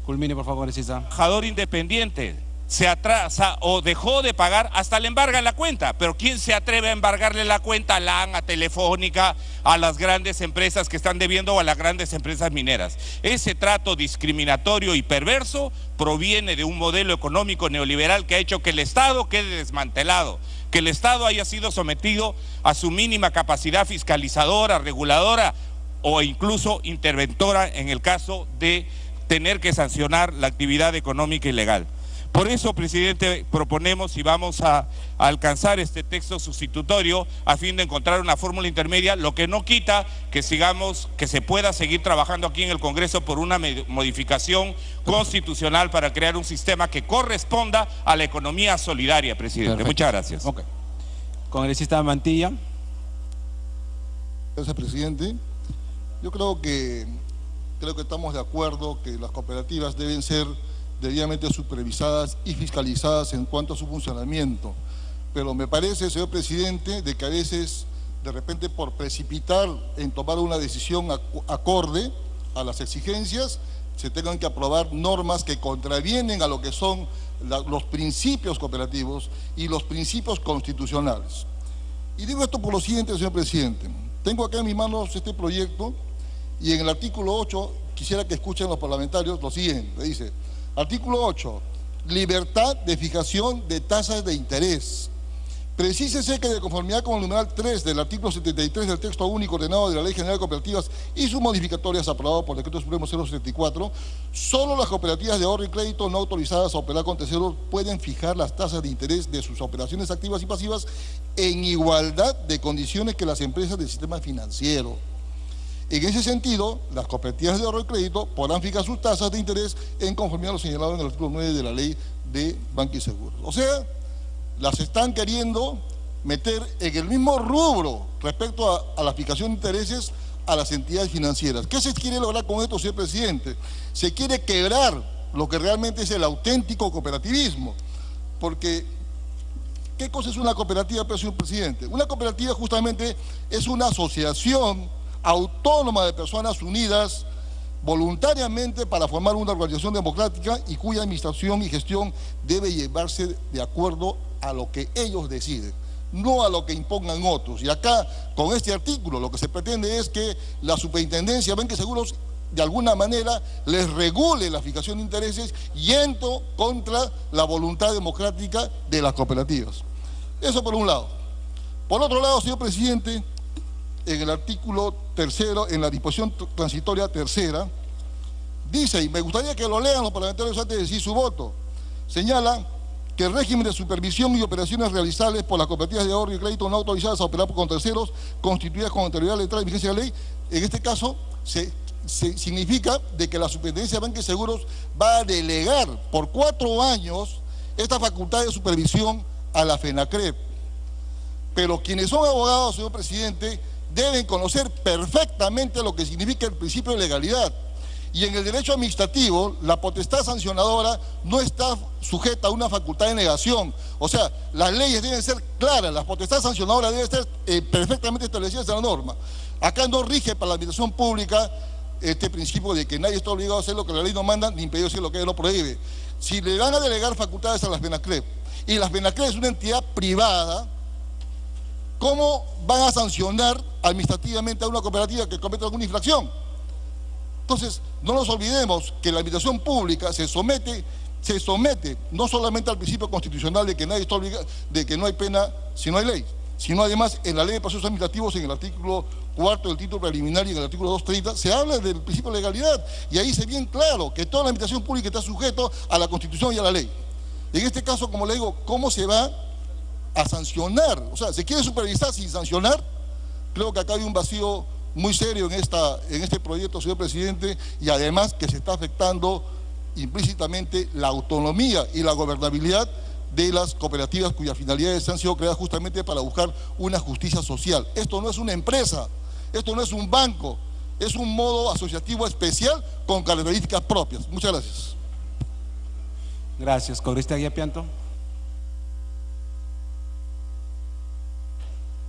Culmine, por favor, congresista. Trabajador independiente se atrasa o dejó de pagar, hasta le embargan la cuenta, pero ¿quién se atreve a embargarle la cuenta a LAN, a Telefónica, a las grandes empresas que están debiendo o a las grandes empresas mineras? Ese trato discriminatorio y perverso proviene de un modelo económico neoliberal que ha hecho que el Estado quede desmantelado, que el Estado haya sido sometido a su mínima capacidad fiscalizadora, reguladora o incluso interventora en el caso de tener que sancionar la actividad económica ilegal. Por eso, presidente, proponemos y vamos a alcanzar este texto sustitutorio a fin de encontrar una fórmula intermedia, lo que no quita que se pueda seguir trabajando aquí en el Congreso por una modificación constitucional para crear un sistema que corresponda a la economía solidaria, presidente. Perfecto. Muchas gracias. Okay. Congresista Mantilla. Gracias, presidente. Yo creo que estamos de acuerdo que las cooperativas deben ser debidamente supervisadas y fiscalizadas en cuanto a su funcionamiento. Pero me parece, señor presidente, de que a veces, de repente, por precipitar en tomar una decisión acorde a las exigencias, se tengan que aprobar normas que contravienen a lo que son los principios cooperativos y los principios constitucionales. Y digo esto por lo siguiente, señor presidente. Tengo acá en mis manos este proyecto y en el artículo 8, quisiera que escuchen los parlamentarios lo siguiente, dice: artículo 8, libertad de fijación de tasas de interés. Precísese que de conformidad con el numeral 3 del artículo 73 del texto único ordenado de la Ley General de Cooperativas y sus modificatorias aprobado por el Decreto Supremo 074, solo las cooperativas de ahorro y crédito no autorizadas a operar con terceros pueden fijar las tasas de interés de sus operaciones activas y pasivas en igualdad de condiciones que las empresas del sistema financiero. En ese sentido, las cooperativas de ahorro y crédito podrán fijar sus tasas de interés en conformidad a lo señalado en el artículo 9 de la Ley de Banca y Seguros. O sea, las están queriendo meter en el mismo rubro respecto a la fijación de intereses a las entidades financieras. ¿Qué se quiere lograr con esto, señor presidente? Se quiere quebrar lo que realmente es el auténtico cooperativismo, porque ¿qué cosa es una cooperativa, señor presidente? Una cooperativa justamente es una asociación autónoma de personas unidas voluntariamente para formar una organización democrática y cuya administración y gestión debe llevarse de acuerdo a lo que ellos deciden, no a lo que impongan otros. Y acá, con este artículo, lo que se pretende es que la Superintendencia de Banca y Seguros de alguna manera les regule la fijación de intereses yendo contra la voluntad democrática de las cooperativas. Eso por un lado. Por otro lado, señor presidente, en el artículo 3º, en la disposición transitoria 3ª, dice, y me gustaría que lo lean los parlamentarios antes de decir su voto, señala que el régimen de supervisión y operaciones realizables por las cooperativas de ahorro y crédito no autorizadas a operar con terceros, constituidas con anterioridad a la entrada en vigencia de la ley, en este caso significa de que la Superintendencia de Banca y Seguros va a delegar por 4 años esta facultad de supervisión a la FENACREP. Pero quienes son abogados, señor presidente, deben conocer perfectamente lo que significa el principio de legalidad. Y en el derecho administrativo, la potestad sancionadora no está sujeta a una facultad de negación. O sea, las leyes deben ser claras, la potestad sancionadora debe estar perfectamente establecida en la norma. Acá no rige para la administración pública este principio de que nadie está obligado a hacer lo que la ley no manda, ni impedido hacer lo que ella no prohíbe. Si le van a delegar facultades a las FENACREP, y las FENACREP es una entidad privada, ¿cómo van a sancionar administrativamente a una cooperativa que cometa alguna infracción? Entonces, no nos olvidemos que la administración pública se somete no solamente al principio constitucional de que nadie está obligado, de que no hay pena si no hay ley, sino además en la Ley de Procesos Administrativos, en el artículo 4 del título preliminar y en el artículo 230, se habla del principio de legalidad, y ahí se ve bien claro que toda la administración pública está sujeto a la Constitución y a la ley. En este caso, como le digo, ¿cómo se va a sancionar? O sea, ¿se quiere supervisar sin sancionar? Creo que acá hay un vacío muy serio en este proyecto, señor presidente, y además que se está afectando implícitamente la autonomía y la gobernabilidad de las cooperativas cuyas finalidades han sido creadas justamente para buscar una justicia social. Esto no es una empresa, esto no es un banco, es un modo asociativo especial con características propias. Muchas gracias. Gracias. Congresista Aguiar Pianto.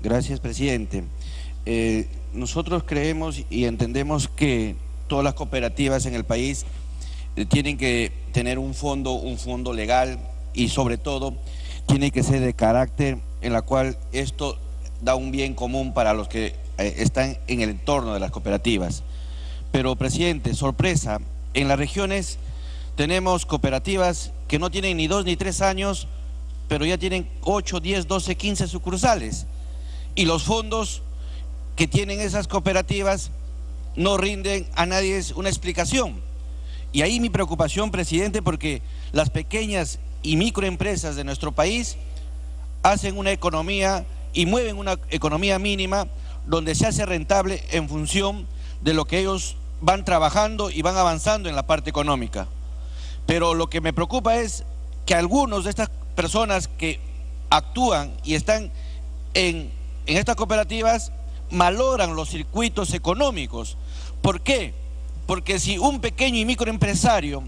Gracias, presidente. Nosotros creemos y entendemos que todas las cooperativas en el país tienen que tener un fondo legal y sobre todo tiene que ser de carácter en la cual esto da un bien común para los que están en el entorno de las cooperativas. Pero, presidente, sorpresa, en las regiones tenemos cooperativas que no tienen ni 2 ni 3 años, pero ya tienen 8, 10, 12, 15 sucursales. Y los fondos que tienen esas cooperativas no rinden a nadie una explicación. Y ahí mi preocupación, presidente, porque las pequeñas y microempresas de nuestro país hacen una economía y mueven una economía mínima donde se hace rentable en función de lo que ellos van trabajando y van avanzando en la parte económica. Pero lo que me preocupa es que algunos de estas personas que actúan y están en estas cooperativas malogran los circuitos económicos. ¿Por qué? Porque si un pequeño y microempresario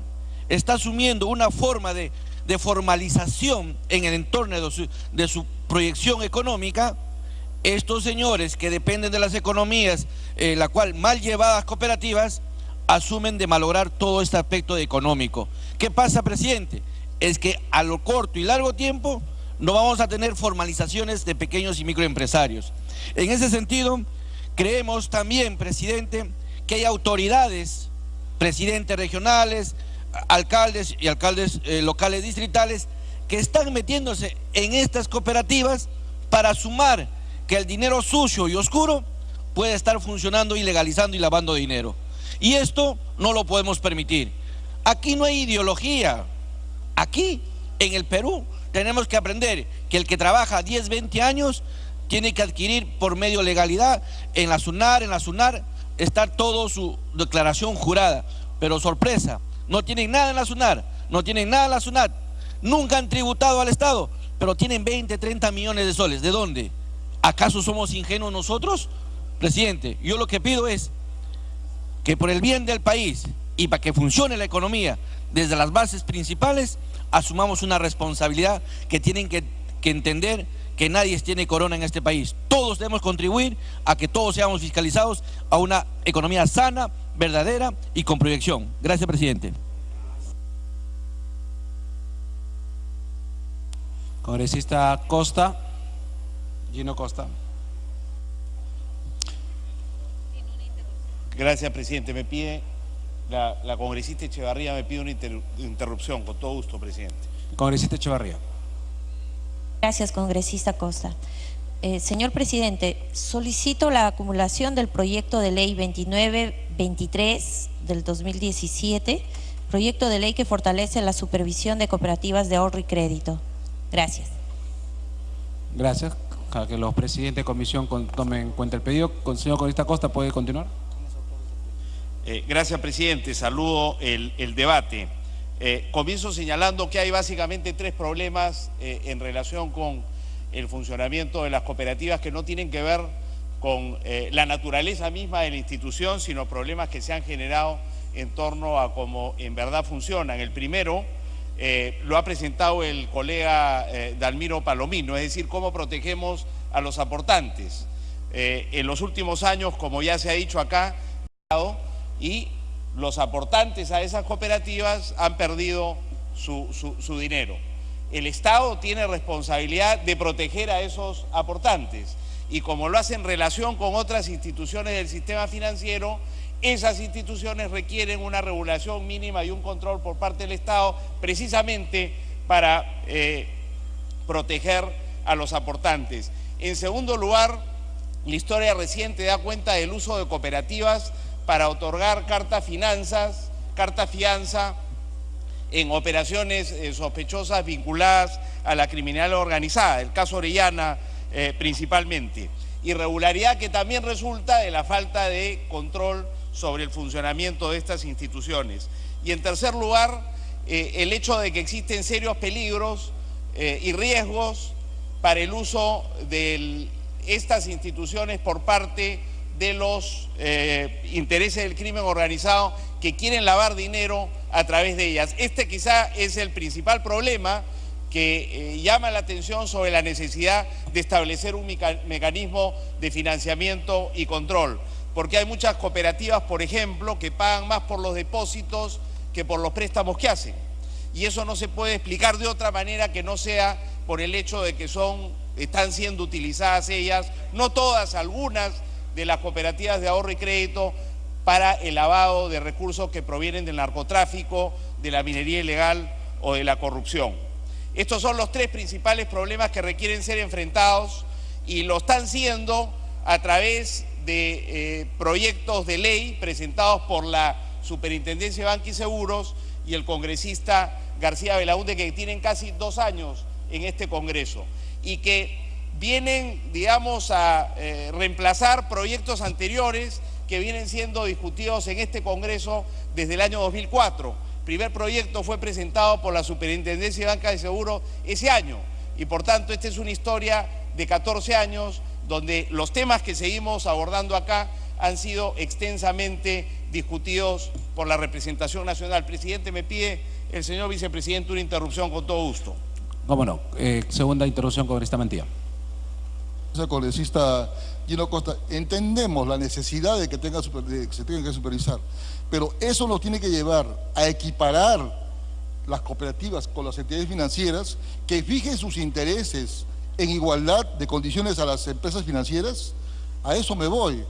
está asumiendo una forma de formalización en el entorno de su proyección económica, estos señores que dependen de las economías, la cual mal llevadas cooperativas, asumen de malograr todo este aspecto económico. ¿Qué pasa, presidente? Es que a lo corto y largo tiempo no vamos a tener formalizaciones de pequeños y microempresarios. En ese sentido, creemos también, presidente, que hay autoridades, presidentes regionales, alcaldes y alcaldes locales distritales, que están metiéndose en estas cooperativas para sumar que el dinero sucio y oscuro puede estar funcionando y legalizando y lavando dinero. Y esto no lo podemos permitir. Aquí no hay ideología. Aquí, en el Perú, tenemos que aprender que el que trabaja 10, 20 años tiene que adquirir por medio de legalidad en la SUNAT, está todo su declaración jurada. Pero sorpresa, no tienen nada en la SUNAT, no tienen nada en la SUNAT, nunca han tributado al Estado, pero tienen 20, 30 millones de soles. ¿De dónde? ¿Acaso somos ingenuos nosotros? Presidente, yo lo que pido es que por el bien del país y para que funcione la economía desde las bases principales, asumamos una responsabilidad que tienen que entender que nadie tiene corona en este país. Todos debemos contribuir a que todos seamos fiscalizados a una economía sana, verdadera y con proyección. Gracias, presidente. Congresista Costa, Gino Costa. Gracias, presidente. Me pide, la congresista Echevarría me pide una interrupción, con todo gusto, presidente. Congresista Echevarría. Gracias, congresista Costa. Señor presidente, solicito la acumulación del proyecto de ley 2923 del 2017, proyecto de ley que fortalece la supervisión de cooperativas de ahorro y crédito. Gracias. Gracias. Para que los presidentes de comisión tomen en cuenta el pedido. Señor congresista Costa, ¿puede continuar? Gracias, presidente. Saludo el debate. Comienzo señalando que hay básicamente 3 problemas en relación con el funcionamiento de las cooperativas que no tienen que ver con la naturaleza misma de la institución, sino problemas que se han generado en torno a cómo en verdad funcionan. El primero lo ha presentado el colega Dalmiro Palomino, es decir, cómo protegemos a los aportantes. En los últimos años, como ya se ha dicho acá, y los aportantes a esas cooperativas han perdido su dinero. El Estado tiene responsabilidad de proteger a esos aportantes y como lo hace en relación con otras instituciones del sistema financiero, esas instituciones requieren una regulación mínima y un control por parte del Estado precisamente para proteger a los aportantes. En segundo lugar, la historia reciente da cuenta del uso de cooperativas para otorgar carta fianza en operaciones sospechosas vinculadas a la criminalidad organizada, el caso Orellana principalmente. Irregularidad que también resulta de la falta de control sobre el funcionamiento de estas instituciones. Y en tercer lugar, el hecho de que existen serios peligros y riesgos para el uso de estas instituciones por parte de los intereses del crimen organizado que quieren lavar dinero a través de ellas. Este quizá es el principal problema que llama la atención sobre la necesidad de establecer un mecanismo de financiamiento y control, porque hay muchas cooperativas, por ejemplo, que pagan más por los depósitos que por los préstamos que hacen. Y eso no se puede explicar de otra manera que no sea por el hecho de que están siendo utilizadas ellas, no todas, algunas de las cooperativas de ahorro y crédito, para el lavado de recursos que provienen del narcotráfico, de la minería ilegal o de la corrupción. Estos son los tres principales problemas que requieren ser enfrentados y lo están siendo a través de proyectos de ley presentados por la Superintendencia de Banca y Seguros y el congresista García Belaúnde, que tienen casi 2 años en este Congreso y que vienen, digamos, a reemplazar proyectos anteriores que vienen siendo discutidos en este Congreso desde el año 2004. El primer proyecto fue presentado por la Superintendencia de Banca y Seguros ese año y por tanto esta es una historia de 14 años donde los temas que seguimos abordando acá han sido extensamente discutidos por la representación nacional. Presidente, me pide el señor vicepresidente una interrupción con todo gusto. Cómo no. Segunda interrupción, congresista Mantilla. Congresista Gino Costa, entendemos la necesidad de que se tengan que supervisar, pero eso nos tiene que llevar a equiparar las cooperativas con las entidades financieras, que fijen sus intereses en igualdad de condiciones a las empresas financieras. A eso me voy.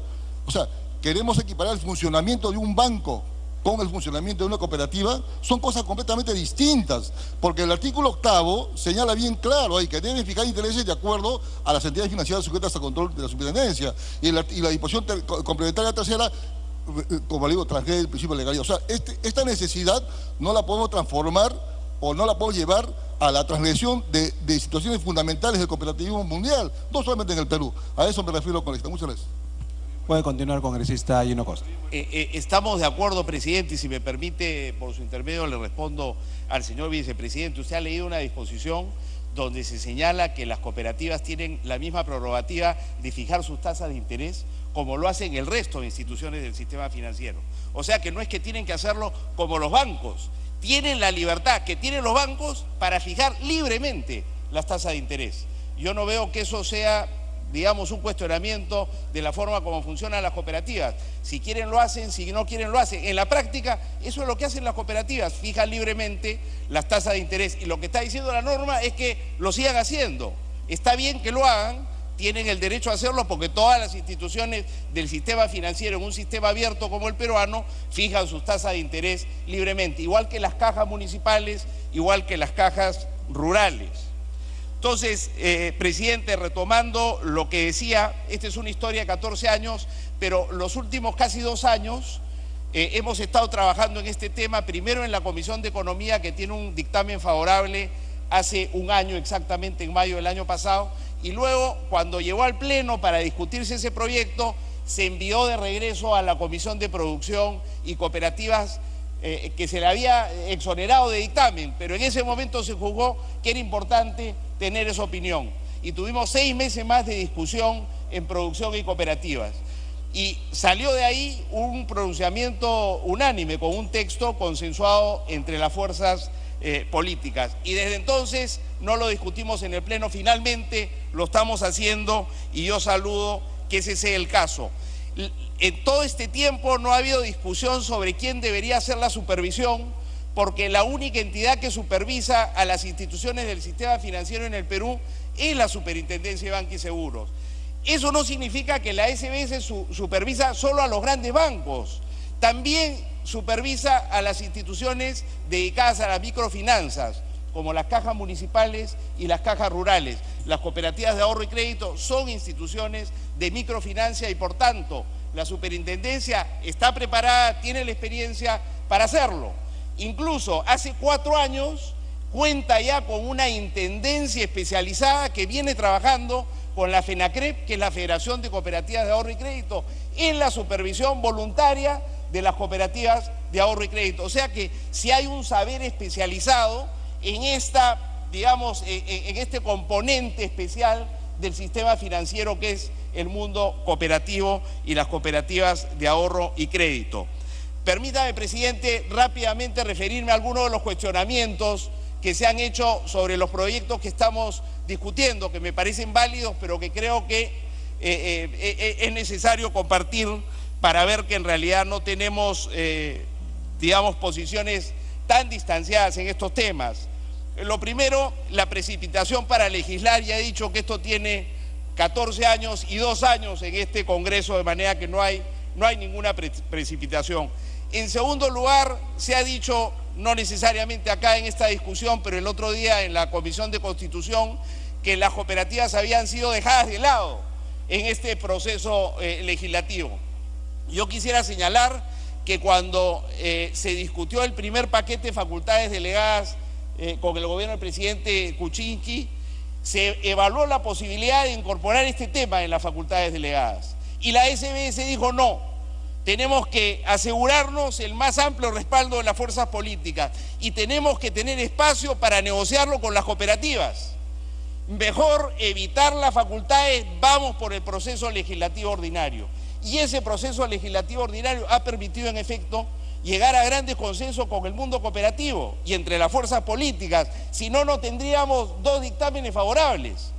O sea, queremos equiparar el funcionamiento de un banco con el funcionamiento de una cooperativa, son cosas completamente distintas, porque el artículo 8º señala bien claro ahí que deben fijar intereses de acuerdo a las entidades financieras sujetas al control de la superintendencia, y la disposición complementaria tercera, como digo, transgrede el principio de legalidad. O sea, esta necesidad no la podemos transformar o no la podemos llevar a la transgresión de situaciones fundamentales del cooperativismo mundial, no solamente en el Perú. A eso me refiero con esto. Muchas gracias. Puede continuar, congresista Gino Costa. Estamos de acuerdo, presidente, y si me permite, por su intermedio, le respondo al señor vicepresidente. Usted ha leído una disposición donde se señala que las cooperativas tienen la misma prerrogativa de fijar sus tasas de interés como lo hacen el resto de instituciones del sistema financiero. O sea que no es que tienen que hacerlo como los bancos, tienen la libertad que tienen los bancos para fijar libremente las tasas de interés. Yo no veo que eso sea, digamos, un cuestionamiento de la forma como funcionan las cooperativas. Si quieren lo hacen, si no quieren lo hacen. En la práctica, eso es lo que hacen las cooperativas, fijan libremente las tasas de interés. Y lo que está diciendo la norma es que lo sigan haciendo. Está bien que lo hagan, tienen el derecho a hacerlo porque todas las instituciones del sistema financiero, en un sistema abierto como el peruano, fijan sus tasas de interés libremente, igual que las cajas municipales, igual que las cajas rurales. Entonces, presidente, retomando lo que decía, esta es una historia de 14 años, pero los últimos casi 2 años hemos estado trabajando en este tema, primero en la Comisión de Economía, que tiene un dictamen favorable hace 1 año exactamente, en mayo del año pasado, y luego, cuando llegó al Pleno para discutirse ese proyecto, se envió de regreso a la Comisión de Producción y Cooperativas, que se le había exonerado de dictamen, pero en ese momento se juzgó que era importante tener esa opinión. Y tuvimos 6 meses más de discusión en producción y cooperativas. Y salió de ahí un pronunciamiento unánime, con un texto consensuado entre las fuerzas políticas. Y desde entonces no lo discutimos en el Pleno, finalmente lo estamos haciendo y yo saludo que ese sea el caso. En todo este tiempo no ha habido discusión sobre quién debería hacer la supervisión, porque la única entidad que supervisa a las instituciones del sistema financiero en el Perú es la Superintendencia de Banca y Seguros. Eso no significa que la SBS supervisa solo a los grandes bancos, también supervisa a las instituciones dedicadas a las microfinanzas, como las cajas municipales y las cajas rurales. Las cooperativas de ahorro y crédito son instituciones de microfinancia y por tanto la superintendencia está preparada, tiene la experiencia para hacerlo. Incluso hace 4 años cuenta ya con una intendencia especializada que viene trabajando con la FENACREP, que es la Federación de Cooperativas de Ahorro y Crédito, en la supervisión voluntaria de las cooperativas de ahorro y crédito. O sea que si hay un saber especializado en esta, digamos, en este componente especial del sistema financiero que es el mundo cooperativo y las cooperativas de ahorro y crédito. Permítame, presidente, rápidamente referirme a algunos de los cuestionamientos que se han hecho sobre los proyectos que estamos discutiendo, que me parecen válidos, pero que creo que es necesario compartir para ver que en realidad no tenemos digamos, posiciones tan distanciadas en estos temas. Lo primero, la precipitación para legislar. Ya he dicho que esto tiene 14 años y 2 años en este Congreso, de manera que no hay ninguna precipitación. En segundo lugar, se ha dicho, no necesariamente acá en esta discusión, pero el otro día en la Comisión de Constitución, que las cooperativas habían sido dejadas de lado en este proceso legislativo. Yo quisiera señalar que cuando se discutió el primer paquete de facultades delegadas con el gobierno del presidente Kuczynski, se evaluó la posibilidad de incorporar este tema en las facultades delegadas. Y la SBS dijo no, tenemos que asegurarnos el más amplio respaldo de las fuerzas políticas y tenemos que tener espacio para negociarlo con las cooperativas. Mejor evitar las facultades, vamos por el proceso legislativo ordinario. Y ese proceso legislativo ordinario ha permitido en efecto llegar a grandes consensos con el mundo cooperativo y entre las fuerzas políticas, si no, no tendríamos 2 dictámenes favorables.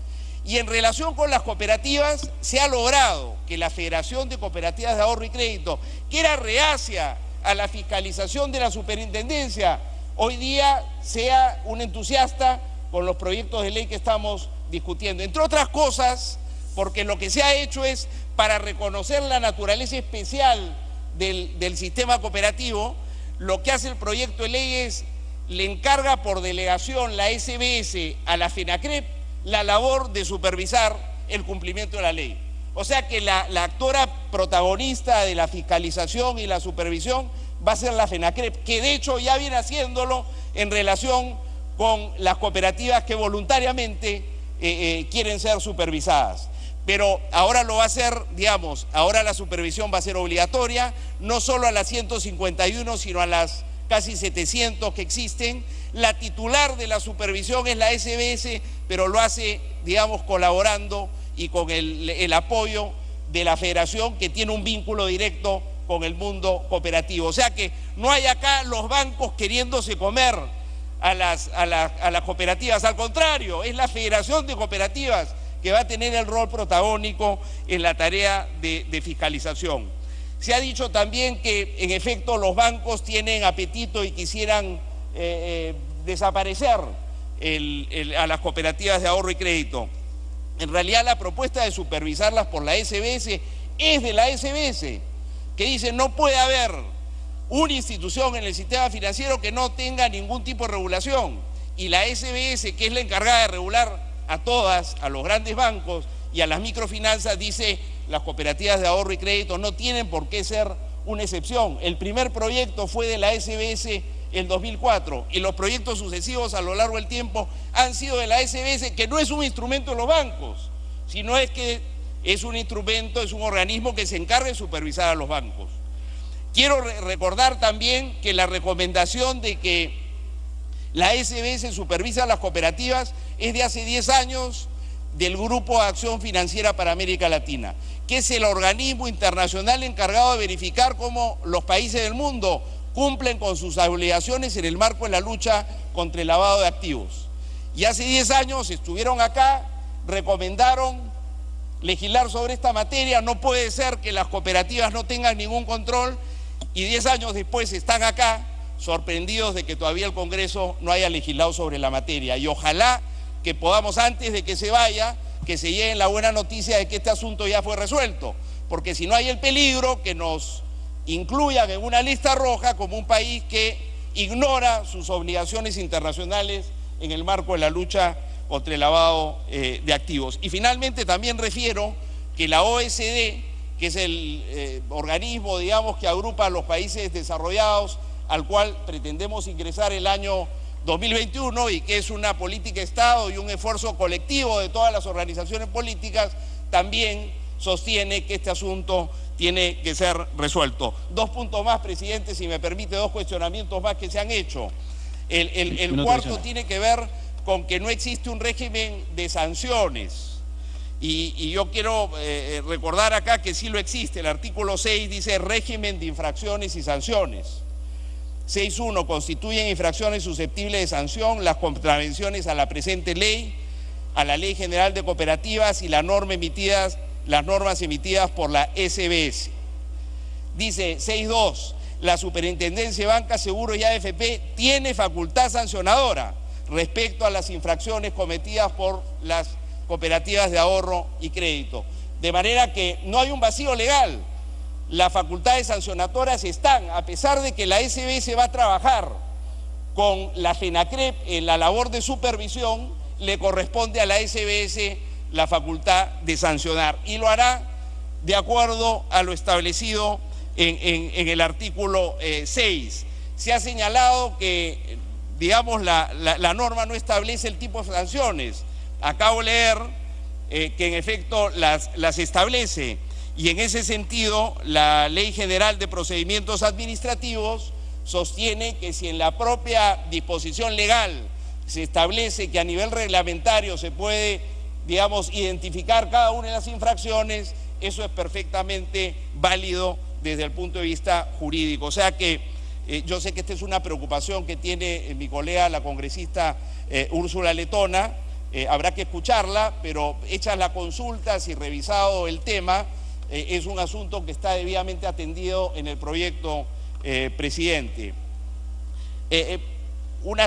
Y en relación con las cooperativas, se ha logrado que la Federación de Cooperativas de Ahorro y Crédito, que era reacia a la fiscalización de la superintendencia, hoy día sea un entusiasta con los proyectos de ley que estamos discutiendo. Entre otras cosas, porque lo que se ha hecho es, para reconocer la naturaleza especial del sistema cooperativo, lo que hace el proyecto de ley es, le encarga por delegación la SBS a la FENACREP la labor de supervisar el cumplimiento de la ley. O sea que la actora protagonista de la fiscalización y la supervisión va a ser la FENACREP, que de hecho ya viene haciéndolo en relación con las cooperativas que voluntariamente quieren ser supervisadas. Pero ahora lo va a hacer, digamos, ahora la supervisión va a ser obligatoria, no solo a las 151, sino a las casi 700 que existen. La titular de la supervisión es la SBS, pero lo hace, digamos, colaborando y con el apoyo de la Federación, que tiene un vínculo directo con el mundo cooperativo. O sea que no hay acá los bancos queriéndose comer a las cooperativas, al contrario, es la Federación de Cooperativas que va a tener el rol protagónico en la tarea de fiscalización. Se ha dicho también que en efecto los bancos tienen apetito y quisieran desaparecer a las cooperativas de ahorro y crédito. En realidad la propuesta de supervisarlas por la SBS es de la SBS, que dice no puede haber una institución en el sistema financiero que no tenga ningún tipo de regulación, y la SBS, que es la encargada de regular a todas, a los grandes bancos y a las microfinanzas, dice las cooperativas de ahorro y crédito no tienen por qué ser una excepción. El primer proyecto fue de la SBS el 2004 y los proyectos sucesivos a lo largo del tiempo han sido de la SBS, que no es un instrumento de los bancos, sino es que es un instrumento, es un organismo que se encarga de supervisar a los bancos. Quiero recordar también que la recomendación de que la SBS supervisa a las cooperativas es de hace 10 años del Grupo de Acción Financiera para América Latina, que es el organismo internacional encargado de verificar cómo los países del mundo cumplen con sus obligaciones en el marco de la lucha contra el lavado de activos. Y hace 10 años estuvieron acá, recomendaron legislar sobre esta materia. No puede ser que las cooperativas no tengan ningún control y 10 años después están acá sorprendidos de que todavía el Congreso no haya legislado sobre la materia. Y ojalá que podamos, antes de que se vaya, que se llegue la buena noticia de que este asunto ya fue resuelto, porque si no hay el peligro que nos incluyan en una lista roja como un país que ignora sus obligaciones internacionales en el marco de la lucha contra el lavado de activos. Y finalmente también refiero que la OECD, que es el organismo, digamos, que agrupa a los países desarrollados, al cual pretendemos ingresar el año 2021 y que es una política de Estado y un esfuerzo colectivo de todas las organizaciones políticas, también sostiene que este asunto tiene que ser resuelto. 2 puntos más, presidente, si me permite, 2 cuestionamientos más que se han hecho. El cuarto tiene que ver con que no existe un régimen de sanciones. Y yo quiero recordar acá que sí lo existe. El artículo 6 dice régimen de infracciones y sanciones. 6.1. Constituyen infracciones susceptibles de sanción las contravenciones a la presente ley, a la Ley General de Cooperativas y las normas emitidas por la SBS. Dice 6.2. la Superintendencia de Banca, Seguros y AFP tiene facultad sancionadora respecto a las infracciones cometidas por las cooperativas de ahorro y crédito. De manera que no hay un vacío legal. Las facultades sancionatorias están, a pesar de que la SBS va a trabajar con la FENACREP en la labor de supervisión, le corresponde a la SBS la facultad de sancionar y lo hará de acuerdo a lo establecido en el artículo 6. Se ha señalado que, digamos, la norma no establece el tipo de sanciones. Acabo de leer que en efecto las establece, y en ese sentido la Ley General de Procedimientos Administrativos sostiene que si en la propia disposición legal se establece que a nivel reglamentario se puede, digamos, identificar cada una de las infracciones, eso es perfectamente válido desde el punto de vista jurídico. O sea que yo sé que esta es una preocupación que tiene mi colega, la congresista Úrsula Letona. Habrá que escucharla, pero hechas las consultas y revisado el tema, es un asunto que está debidamente atendido en el proyecto, presidente. Un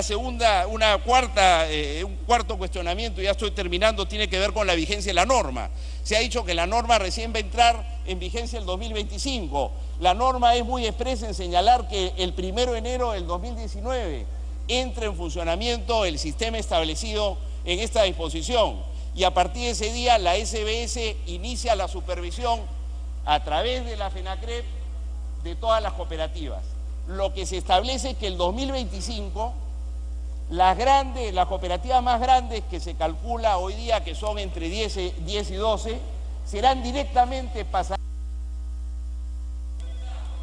cuarto cuestionamiento, ya estoy terminando, tiene que ver con la vigencia de la norma. Se ha dicho que la norma recién va a entrar en vigencia el 2025. La norma es muy expresa en señalar que el 1 de enero del 2019 entra en funcionamiento el sistema establecido en esta disposición, y a partir de ese día la SBS inicia la supervisión a través de la FENACREP de todas las cooperativas. Lo que se establece es que el 2025 las cooperativas más grandes, que se calcula hoy día que son entre 10 y 12, serán directamente pasadas.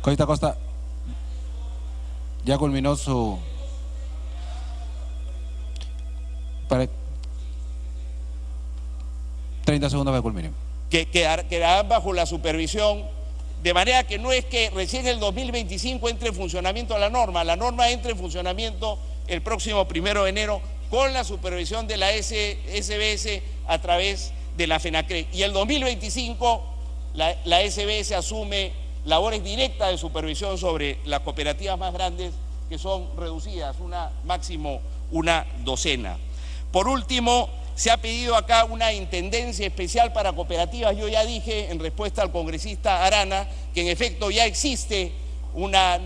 Congresista Costa, ya culminó su... 30 segundos para que culmine. Que quedarán bajo la supervisión, de manera que no es que recién en el 2025 entre en funcionamiento la norma entra en funcionamiento el próximo 1 de enero con la supervisión de la SBS a través de la FENACREP. Y el 2025 la SBS asume labores directas de supervisión sobre las cooperativas más grandes, que son reducidas, máximo una docena. Por último, se ha pedido acá una intendencia especial para cooperativas. Yo ya dije en respuesta al congresista Arana que en efecto ya existe una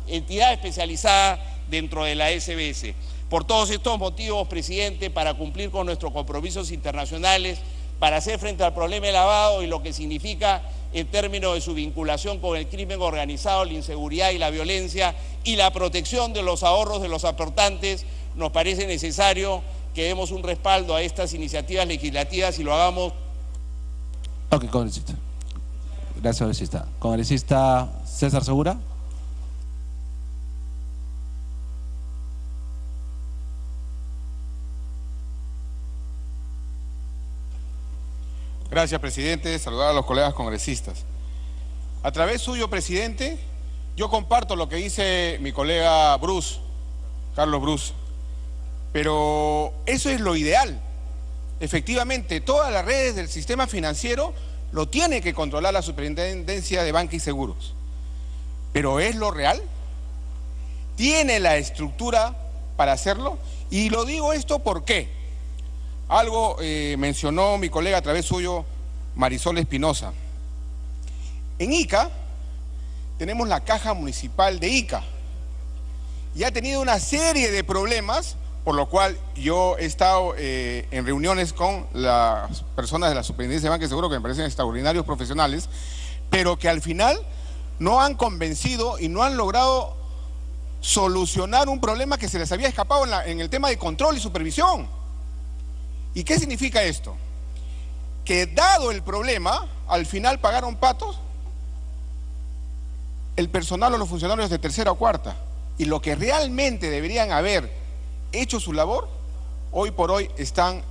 entidad especializada dentro de la SBS. Por todos estos motivos, presidente, para cumplir con nuestros compromisos internacionales, para hacer frente al problema de lavado y lo que significa en términos de su vinculación con el crimen organizado, la inseguridad y la violencia y la protección de los ahorros de los aportantes, nos parece necesario que demos un respaldo a estas iniciativas legislativas y lo hagamos. Ok, congresista. Gracias, congresista. Congresista César Segura. Gracias, presidente. Saludar a los colegas congresistas. A través suyo, presidente, yo comparto lo que dice mi colega Carlos Bruce, pero eso es lo ideal. Efectivamente, todas las redes del sistema financiero lo tiene que controlar la Superintendencia de Banca y Seguros. ¿Pero es lo real? ¿Tiene la estructura para hacerlo? Y lo digo esto porque algo mencionó mi colega a través suyo, Marisol Espinosa. En Ica tenemos la Caja Municipal de Ica y ha tenido una serie de problemas, por lo cual yo he estado en reuniones con las personas de la Superintendencia de Banca y Seguro, que me parecen extraordinarios profesionales, pero que al final no han convencido y no han logrado solucionar un problema que se les había escapado en el tema de control y supervisión. ¿Y qué significa esto? Que dado el problema, al final pagaron patos el personal o los funcionarios de tercera o cuarta, y lo que realmente deberían haber hecho su labor, hoy por hoy están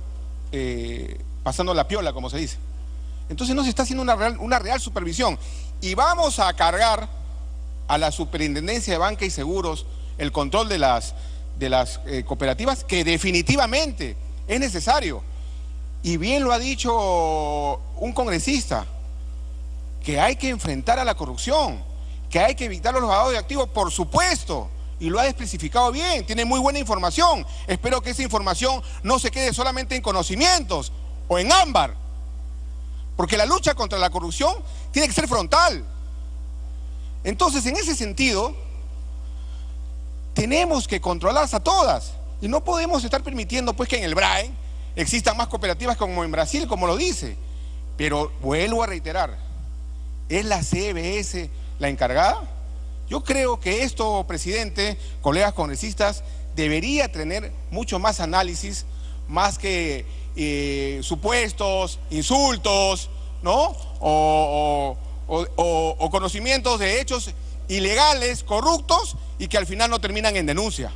pasando la piola, como se dice. Entonces no se está haciendo una real supervisión, y vamos a cargar a la Superintendencia de Banca y Seguros el control de las cooperativas, que definitivamente es necesario. Y bien lo ha dicho un congresista, que hay que enfrentar a la corrupción, ¿Que hay que evitar los lavados de activos? Por supuesto, y lo ha especificado bien, tiene muy buena información. Espero que esa información no se quede solamente en conocimientos o en ámbar, porque la lucha contra la corrupción tiene que ser frontal. Entonces, en ese sentido, tenemos que controlarlas a todas y no podemos estar permitiendo pues que en el BRAE existan más cooperativas como en Brasil, como lo dice. Pero vuelvo a reiterar, ¿es la CBS la encargada? Yo creo que esto, presidente, colegas congresistas, debería tener mucho más análisis, más que supuestos, insultos, ¿no? O conocimientos de hechos ilegales, corruptos, y que al final no terminan en denuncia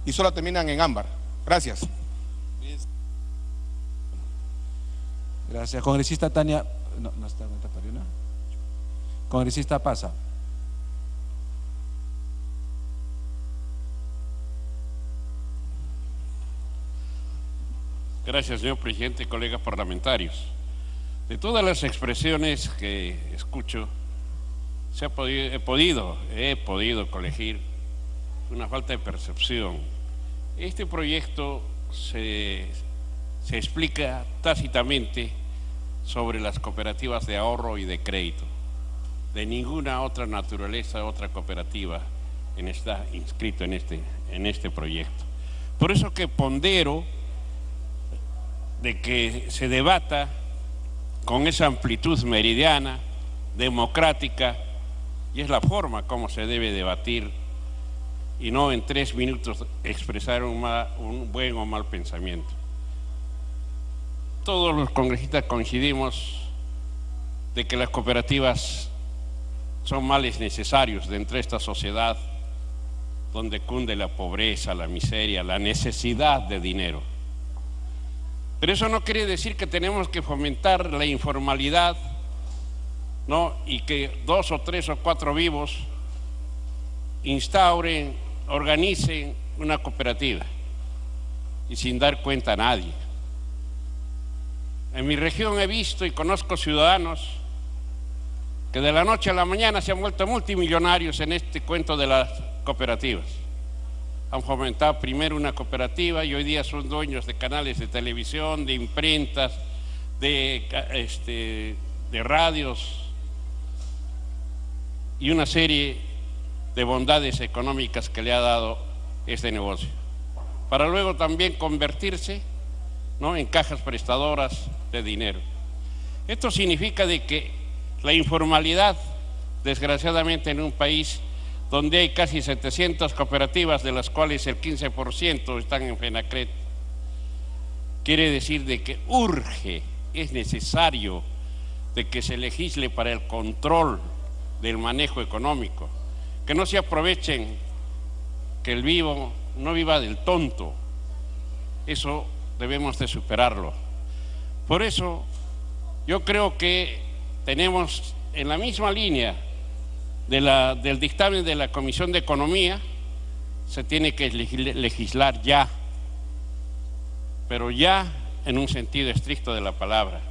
y solo terminan en ámbar. Gracias. Gracias. Congresista Tania, no está Pariona. Congresista Pasa. Gracias, señor presidente, colegas parlamentarios. De todas las expresiones que escucho, he podido colegir una falta de percepción. Este proyecto se explica tácitamente sobre las cooperativas de ahorro y de crédito. De ninguna otra naturaleza, otra cooperativa está inscrito en este proyecto. Por eso que pondero de que se debata con esa amplitud meridiana, democrática, y es la forma como se debe debatir, y no en 3 minutos expresar un buen o mal pensamiento. Todos los congresistas coincidimos de que las cooperativas son males necesarios dentro de esta sociedad donde cunde la pobreza, la miseria, la necesidad de dinero. Pero eso no quiere decir que tenemos que fomentar la informalidad, ¿no? Y que 2 o 3 o 4 vivos instauren, organicen una cooperativa y sin dar cuenta a nadie. En mi región he visto y conozco ciudadanos que de la noche a la mañana se han vuelto multimillonarios en este cuento de las cooperativas. Han fomentado primero una cooperativa y hoy día son dueños de canales de televisión, de imprentas, de radios y una serie de bondades económicas que le ha dado este negocio, para luego también convertirse, ¿no?, en cajas prestadoras de dinero. Esto significa de que la informalidad, desgraciadamente en un país donde hay casi 700 cooperativas, de las cuales el 15% están en FENACRET, quiere decir de que urge, es necesario de que se legisle para el control del manejo económico, que no se aprovechen, que el vivo no viva del tonto. Eso debemos de superarlo. Por eso yo creo que tenemos en la misma línea del dictamen de la Comisión de Economía, se tiene que legislar ya, pero ya en un sentido estricto de la palabra.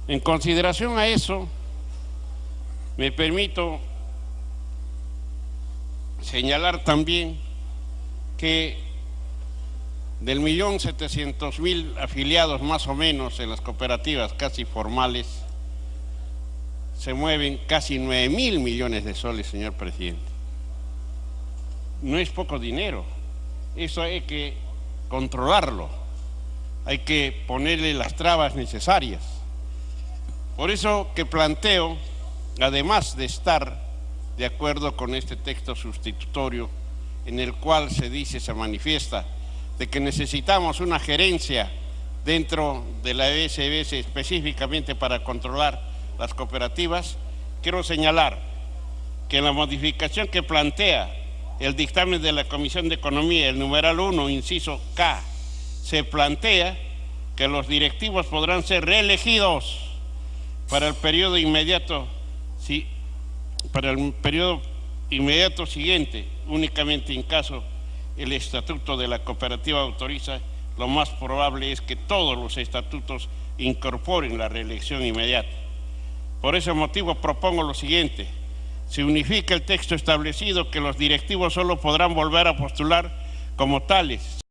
En consideración a eso, me permito señalar también que del 1.700.000 afiliados más o menos en las cooperativas casi formales, se mueven casi 9.000 millones de soles, señor presidente. No es poco dinero, eso hay que controlarlo, hay que ponerle las trabas necesarias. Por eso que planteo, además de estar de acuerdo con este texto sustitutorio, en el cual se dice, se manifiesta, de que necesitamos una gerencia dentro de la SBS específicamente para controlar las cooperativas, quiero señalar que en la modificación que plantea el dictamen de la Comisión de Economía, el numeral 1, inciso K, se plantea que los directivos podrán ser reelegidos para el periodo inmediato, siguiente, únicamente en caso el estatuto de la cooperativa autoriza. Lo más probable es que todos los estatutos incorporen la reelección inmediata. Por ese motivo propongo lo siguiente: se unifica el texto establecido que los directivos solo podrán volver a postular como tales